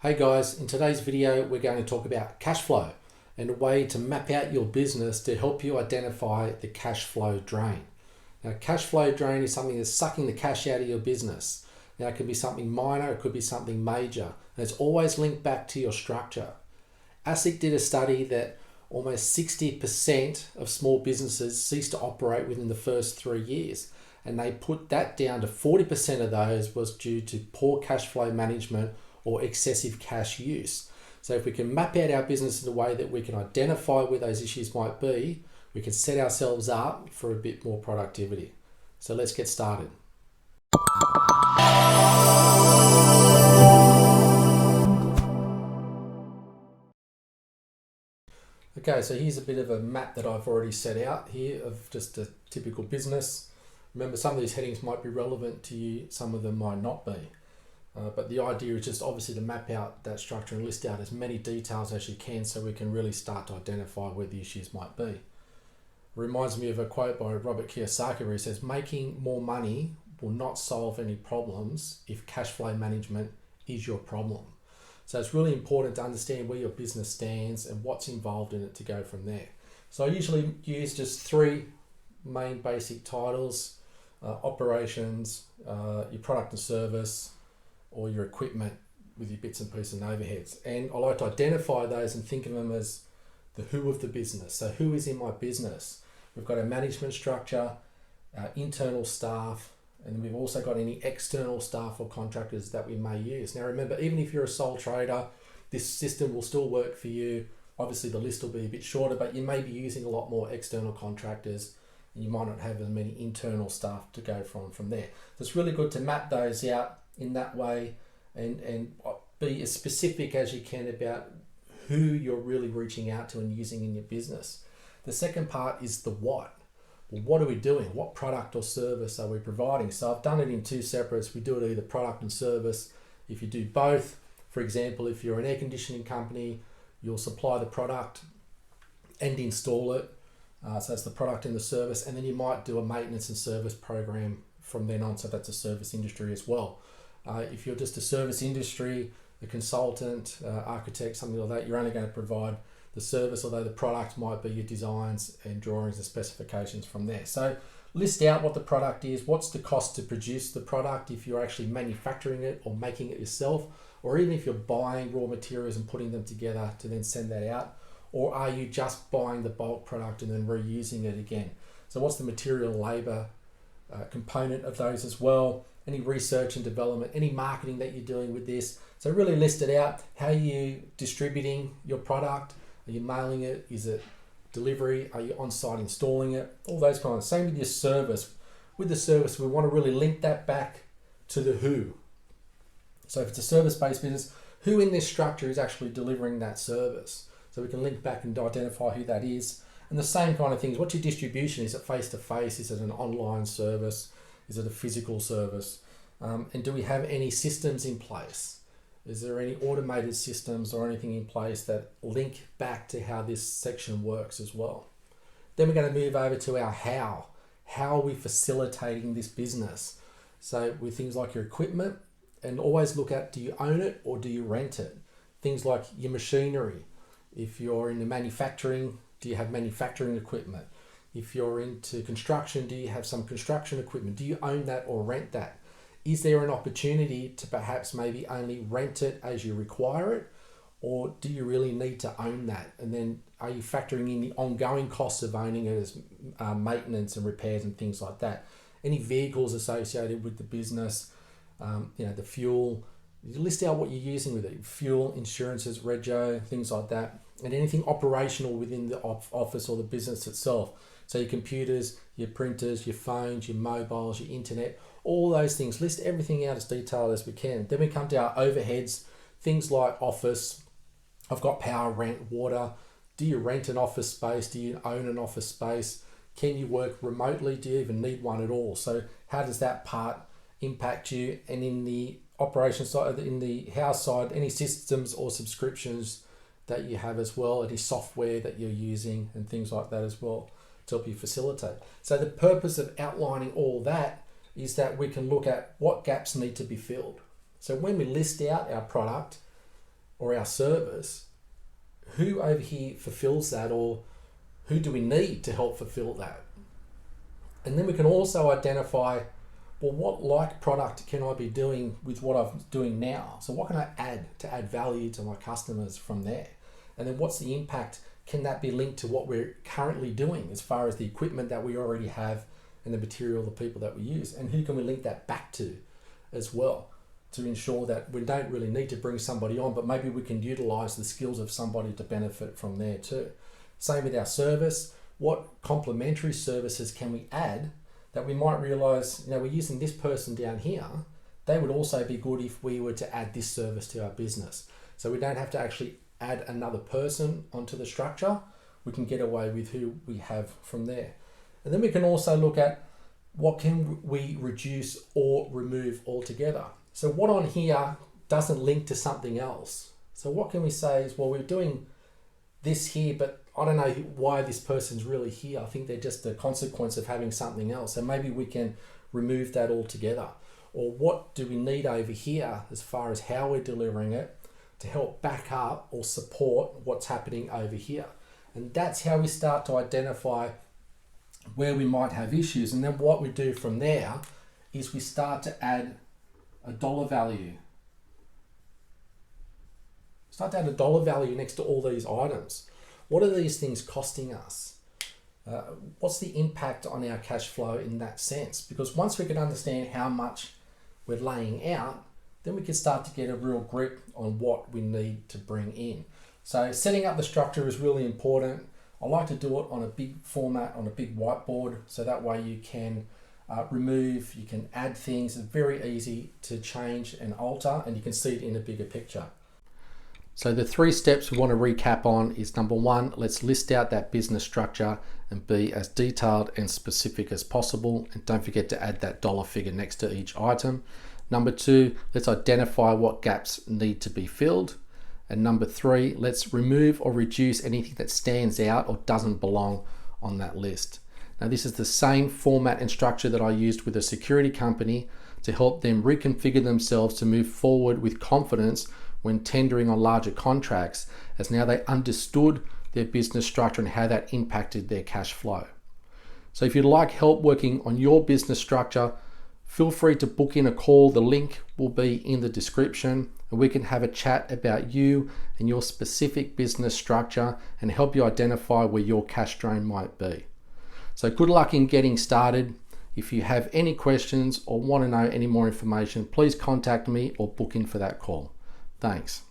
Hey guys, in today's video we're going to talk about cash flow and a way to map out your business to help you identify the cash flow drain. Now, cash flow drain is something that's sucking the cash out of your business. Now, it could be something minor, it could be something major, and it's always linked back to your structure. ASIC did a study that almost 60% of small businesses cease to operate within the first 3 years, and they put that down to 40% of those was due to poor cash flow management or excessive cash use. So if we can map out our business in a way that we can identify where those issues might be, we can set ourselves up for a bit more productivity. So let's get started. Okay, so here's a bit of a map that I've already set out here of just a typical business. Remember, some of these headings might be relevant to you, some of them might not be. But the idea is just obviously to map out that structure and list out as many details as you can so we can really start to identify where the issues might be. It reminds me of a quote by Robert Kiyosaki where he says, making more money will not solve any problems if cash flow management is your problem. So it's really important to understand where your business stands and what's involved in it to go from there. So I usually use just three main basic titles: operations, your product and service, or your equipment with your bits and pieces and overheads. And I like to identify those and think of them as the who of the business. So who is in my business? We've got a management structure, our internal staff, and then we've also got any external staff or contractors that we may use. Now remember, even if you're a sole trader, this system will still work for you. Obviously the list will be a bit shorter, but you may be using a lot more external contractors and you might not have as many internal staff to go from there. So it's really good to map those out in that way and be as specific as you can about who you're really reaching out to and using in your business. The second part is the what. Well, what are we doing? What product or service are we providing? So I've done it in two separates. We do it either product and service. If you do both, for example, if you're an air conditioning company, you'll supply the product and install it. So that's the product and the service, and then you might do a maintenance and service program from then on. So that's a service industry as well. If you're just a service industry, a consultant, architect, something like that, you're only going to provide the service, although the product might be your designs and drawings and specifications from there. So list out what the product is, what's the cost to produce the product if you're actually manufacturing it or making it yourself, or even if you're buying raw materials and putting them together to then send that out, or are you just buying the bulk product and then reusing it again? So what's the material and labor component of those as well? Any research and development, any marketing that you're doing with this. So really list it out. How are you distributing your product? Are you mailing it? Is it delivery? Are you on site installing it? All those kinds. Same with your service. With the service, we want to really link that back to the who. So if it's a service-based business, who in this structure is actually delivering that service? So we can link back and identify who that is. And the same kind of things. What's your distribution? Is it face-to-face? Is it an online service? Is it a physical service? And do we have any systems in place? Is there any automated systems or anything in place that link back to how this section works as well? Then we're going to move over to our how. How are we facilitating this business? So with things like your equipment, and always look at, do you own it or do you rent it? Things like your machinery. If you're in the manufacturing, do you have manufacturing equipment? If you're into construction, do you have some construction equipment? Do you own that or rent that? Is there an opportunity to perhaps maybe only rent it as you require it? Or do you really need to own that? And then are you factoring in the ongoing costs of owning it as maintenance and repairs and things like that? Any vehicles associated with the business, the fuel, you list out what you're using with it, fuel, insurances, rego, things like that, and anything operational within the office or the business itself. So your computers, your printers, your phones, your mobiles, your internet, all those things. List everything out as detailed as we can. Then we come to our overheads, things like office. I've got power, rent, water. Do you rent an office space? Do you own an office space? Can you work remotely? Do you even need one at all? So how does that part impact you? And in the operation side, in the house side, any systems or subscriptions that you have as well, any software that you're using and things like that as well to help you facilitate. So the purpose of outlining all that is that we can look at what gaps need to be filled. So when we list out our product, or our service, who over here fulfills that, or who do we need to help fulfill that? And then we can also identify, well, what like product can I be doing with what I'm doing now? So what can I add to add value to my customers from there? And then what's the impact? Can that be linked to what we're currently doing as far as the equipment that we already have and the material, the people that we use? And who can we link that back to as well, to ensure that we don't really need to bring somebody on, but maybe we can utilize the skills of somebody to benefit from there too. Same with our service. What complementary services can we add that we might realize, we're using this person down here, they would also be good if we were to add this service to our business. So we don't have to actually add another person onto the structure. We can get away with who we have from there. And then we can also look at what can we reduce or remove altogether. So what on here doesn't link to something else? So what can we say is, well, we're doing this here, but I don't know why this person's really here. I think they're just a consequence of having something else. So maybe we can remove that altogether. Or what do we need over here as far as how we're delivering it to help back up or support what's happening over here? And that's how we start to identify where we might have issues. And then what we do from there is we start to add a dollar value. Start to add a dollar value next to all these items. What are these things costing us? What's the impact on our cash flow in that sense? Because once we can understand how much we're laying out, then we can start to get a real grip on what we need to bring in. So setting up the structure is really important. I like to do it on a big format, on a big whiteboard, so that way you can remove, you can add things. It's very easy to change and alter, and you can see it in a bigger picture. So the 3 steps we want to recap on is, number 1, let's list out that business structure and be as detailed and specific as possible. And don't forget to add that dollar figure next to each item. Number 2, let's identify what gaps need to be filled. And number 3, let's remove or reduce anything that stands out or doesn't belong on that list. Now this is the same format and structure that I used with a security company to help them reconfigure themselves to move forward with confidence when tendering on larger contracts, as now they understood their business structure and how that impacted their cash flow. So if you'd like help working on your business structure, feel free to book in a call. The link will be in the description, and we can have a chat about you and your specific business structure and help you identify where your cash drain might be. So good luck in getting started. If you have any questions or want to know any more information, please contact me or book in for that call. Thanks.